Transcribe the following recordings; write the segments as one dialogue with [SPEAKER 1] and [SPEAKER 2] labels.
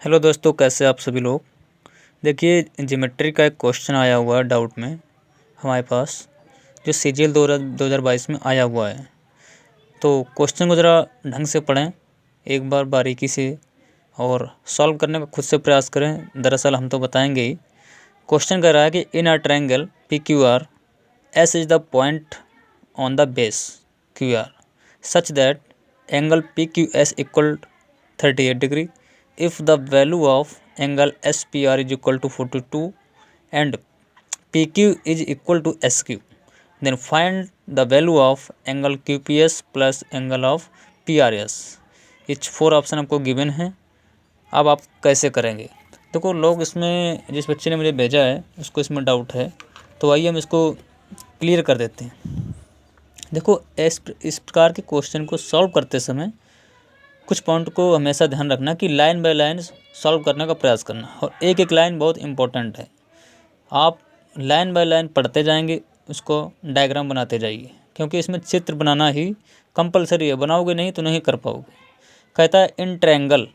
[SPEAKER 1] Hello दोस्तों, कैसे आप सभी लोग। देखिए, ज्योमेट्री का एक क्वेश्चन आया हुआ है डाउट में हमारे पास, जो सीजीएल 2022 में आया हुआ है। तो क्वेश्चन को ज़रा ढंग से पढ़ें एक बार बारीकी से और सॉल्व करने का खुद से प्रयास करें। दरअसल हम तो बताएंगे ही। क्वेश्चन कह रहा है कि in a triangle P Q R S is the point on the base Q R such that angle P Q S equal 38 degree if the value of angle SPR is equal to 42 and PQ is equal to SQ, then find the value of angle QPS plus angle of PRS। ये 4 option आपको given है। अब आप कैसे करेंगे? देखो, लोग इसमें जिस बच्चे ने मुझे भेजा है उसको इसमें डाउट है, तो आइए हम इसको क्लियर कर देते हैं। देखो, इस प्रकार के क्वेश्चन को सॉल्व करते समय कुछ पॉइंट को हमेशा ध्यान रखना कि लाइन बाय लाइन सॉल्व करने का प्रयास करना, और एक एक लाइन बहुत इंपॉर्टेंट है। आप लाइन बाय लाइन पढ़ते जाएंगे, उसको डायग्राम बनाते जाइए, क्योंकि इसमें चित्र बनाना ही कंपलसरी है। बनाओगे नहीं तो नहीं कर पाओगे। कहता है in triangle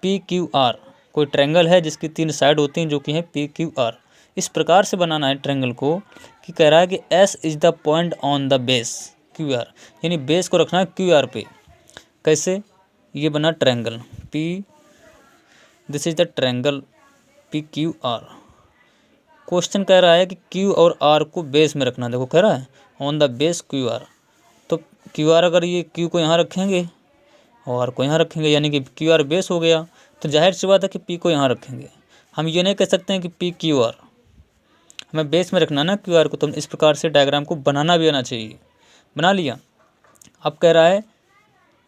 [SPEAKER 1] P Q are, कोई ट्रायंगल है जिसकी 3 साइड होती हैं जो कि हैं पी क्यू आर। इस प्रकार से बनाना है ट्रायंगल को कि कह रहा है कि S is the point on the base Q are, यानी बेस को रखना है क्यू आर पे। कैसे? ये बना triangle P, this is the triangle P Q are. Question कह रहा है कि क्यू और आर को बेस में रखना। देखो, कह रहा है on the base Q are. तो क्यू आर, अगर ये क्यू को यहाँ रखेंगे और आर को यहाँ रखेंगे, यानी कि क्यू आर बेस हो गया, तो जाहिर सी बात है कि पी को यहाँ रखेंगे। हम ये नहीं कह सकते हैं कि पी क्यू आर, हमें बेस में रखना ना क्यू आर को। तो इस प्रकार से डायग्राम को बनाना भी आना चाहिए। बना लिया। अब कह रहा है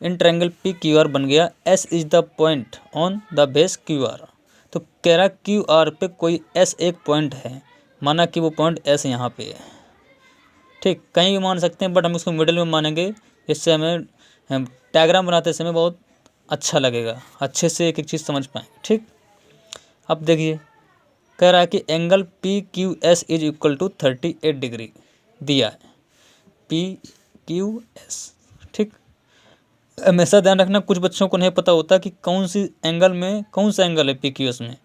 [SPEAKER 1] in triangle P Q are बन गया, S is the point on the base Q are. तो कह रहा है क्यू आर पे कोई एस एक पॉइंट है, माना कि वो पॉइंट एस यहाँ पे है। ठीक, कहीं भी मान सकते हैं, बट हम उसको मिडिल में मानेंगे, जिससे हमें डायग्राम बनाते समय बहुत अच्छा लगेगा, अच्छे से एक एक चीज़ समझ पाएंगे। ठीक, अब देखिए, कह रहा है कि angle P Q S is equal to 38 degree दिया है, पी क्यू एस। ठीक, हमेशा ध्यान रखना, कुछ बच्चों को नहीं पता होता कि कौन सी एंगल में कौन सा एंगल है पी क्यू एस में।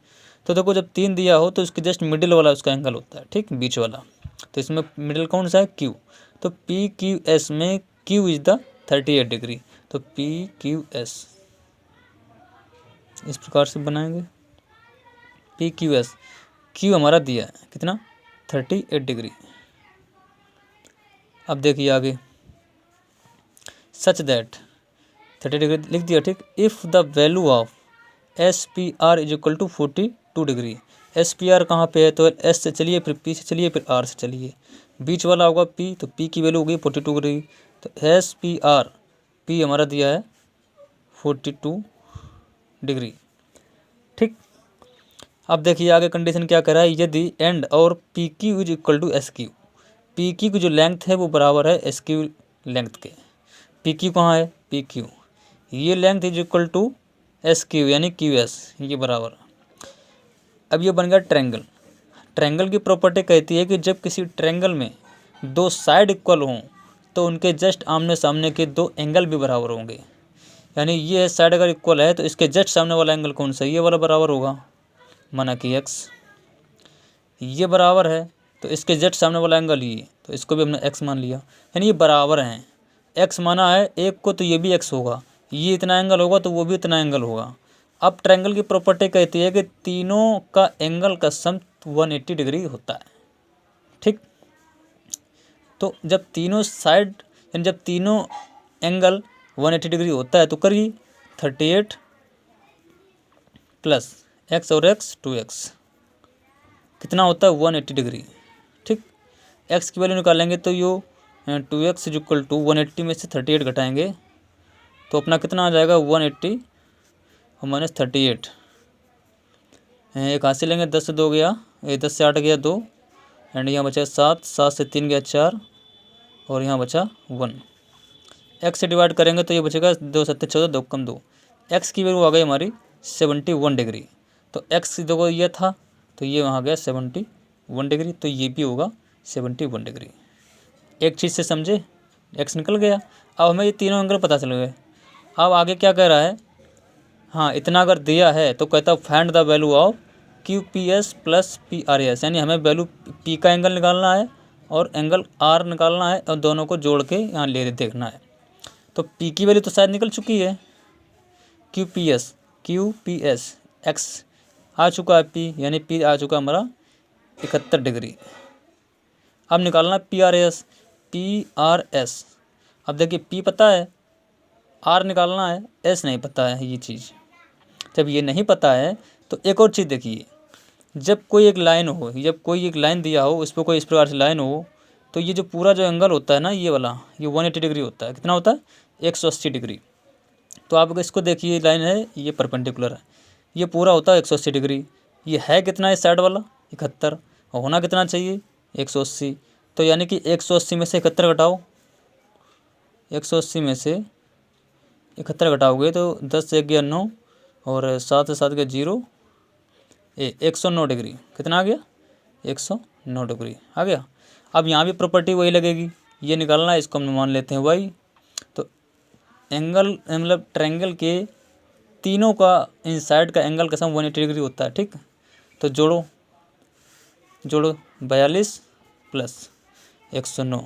[SPEAKER 1] तो देखो, जब 3 दिया हो तो इसके जस्ट मिडिल वाला उसका एंगल होता है, ठीक, बीच वाला। तो इसमें मिडिल कौन सा है? क्यू। तो पी क्यू एस में क्यू इज द 38 डिग्री। तो पी क्यू एस इस प्रकार से बनाएंगे। पी क्यू एस, क्यू हमारा दिया है कितना? 38 डिग्री। अब देखिए आगे, सच दैट 30 डिग्री लिख दिया। ठीक, if the value of S P R is equal to 42 degree. S P R कहाँ पे है? तो एस से चलिए, फिर पी से चलिए, फिर आर से चलिए। बीच वाला होगा पी, तो पी की वैल्यू होगी 42 डिग्री। तो एस पी आर, पी हमारा दिया है 42 डिग्री। ठीक, अब देखिए आगे कंडीशन क्या कर रहा है। यदि एंड और P Q is equal to S Q, P Q की जो लेंथ है वो बराबर है एस क्यू लेंथ के। पी क्यू कहाँ है? पी क्यू, ये length is equal to S Q, यानी क्यू एस, ये बराबर। अब ये बन गया ट्रायंगल। ट्रायंगल की प्रॉपर्टी कहती है कि जब किसी ट्रायंगल में 2 साइड इक्वल हों तो उनके जस्ट आमने सामने के 2 एंगल भी बराबर होंगे। यानी ये साइड अगर इक्वल है तो इसके जस्ट सामने वाला एंगल कौन सा है? ये वाला बराबर होगा, माना कि एक्स। ये बराबर है तो इसके जस्ट सामने वाला एंगल ये, तो इसको भी हमने एक्स मान लिया, यानी ये बराबर हैं। एक्स माना है एक को, तो ये भी एक्स होगा। ये इतना एंगल होगा तो वो भी इतना एंगल होगा। अब ट्रायंगल की प्रॉपर्टी कहती है कि तीनों का एंगल का सम 180 डिग्री होता है। ठीक, तो जब तीनों साइड, यानी जब तीनों एंगल 180 डिग्री होता है तो करिए 38 प्लस एक्स और एक्स 2x कितना होता है? 180 डिग्री। ठीक, एक्स की वैल्यू निकालेंगे तो यो 2x इज इक्वल टू 180 में से 38 घटाएंगे तो अपना कितना आ जाएगा? 180 और माइनस 38। एक हाथ से लेंगे, 10 से 2 गया, 10 से 8 गया 2, एंड यहाँ बचा 7, 7 से 3 गया 4, और यहाँ बचा 1। एक्स से डिवाइड करेंगे तो ये बचेगा 2 7 14, 2 कम 2। एक्स की वैल्यू आ गई हमारी 71 डिग्री। तो एक्स देखो ये था, तो ये वहाँ गया 71 डिग्री, तो ये भी होगा 71 डिग्री। एक चीज़ से समझे, एक्स निकल गया। अब हमें ये तीनों एंगल पता चल गए। अब आगे क्या कह रहा है? हाँ इतना अगर दिया है तो कहता है find the value of Q P S plus P R S, यानी हमें वैल्यू पी का एंगल निकालना है और एंगल आर निकालना है और दोनों को जोड़ के यहाँ ले देखना है। तो पी की वैल्यू तो शायद निकल चुकी है, क्यू पी एस एक्स आ चुका है पी, यानी पी आ चुका हमारा 71 डिग्री। अब निकालना पी आर एस। अब देखिए पी पता है, आर निकालना है, एस नहीं पता है। ये चीज़ जब ये नहीं पता है तो एक और चीज़ देखिए, जब कोई एक लाइन हो, जब कोई एक लाइन दिया हो, उस पर कोई इस प्रकार से लाइन हो, तो ये जो पूरा जो एंगल होता है ना, ये वाला, ये 180 डिग्री होता है। कितना होता है? 180 डिग्री। तो आप इसको देखिए, लाइन है, ये परपेंडिकुलर है, ये पूरा होता है 180 डिग्री। ये है कितना इस साइड वाला? 71, और होना कितना चाहिए? 180। तो यानी कि 180 में से 71 घटाओ, 180 में से 71 घटाओगे तो 10 से 11 9 और 7 से 7 के 0, 109 डिग्री। कितना आ गया? 109 डिग्री आ गया। अब यहाँ भी प्रॉपर्टी वही लगेगी, ये निकालना है, इसको हम मान लेते हैं वाई। तो एंगल मतलब ट्रायंगल के तीनों का इन साइड का एंगल का सम 180 डिग्री होता है। ठीक, तो जोड़ो 42 प्लस 109।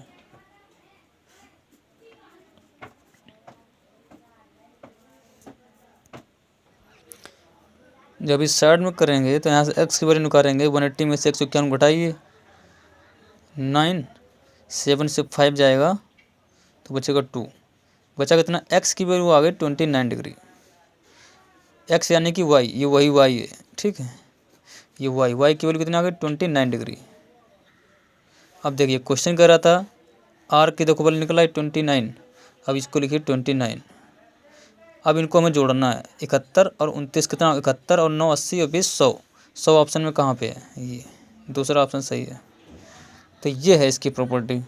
[SPEAKER 1] जब इस साइड में करेंगे तो यहाँ से x की वैल्यू निकालेंगे, 180 में से 191 घटाइए, 9, 7 से 5 जाएगा तो बचेगा 2, बचा कितना? x की वैल्यू आ गई 29 डिग्री। x यानी कि y, ये वही y है। ठीक है, ये y की वैल्यू कितनी आ गई? 29 डिग्री। अब देखिए क्वेश्चन कह रहा था r की देखो वैल्यू निकला है 29, अब इसको लिखिए 29। अब इनको हमें जोड़ना है, 71 और 29 कितना? 71 और 9 80 और 20 100। 100 ऑप्शन में कहाँ पे है? ये दूसरा ऑप्शन सही है। तो ये है इसकी प्रॉपर्टी।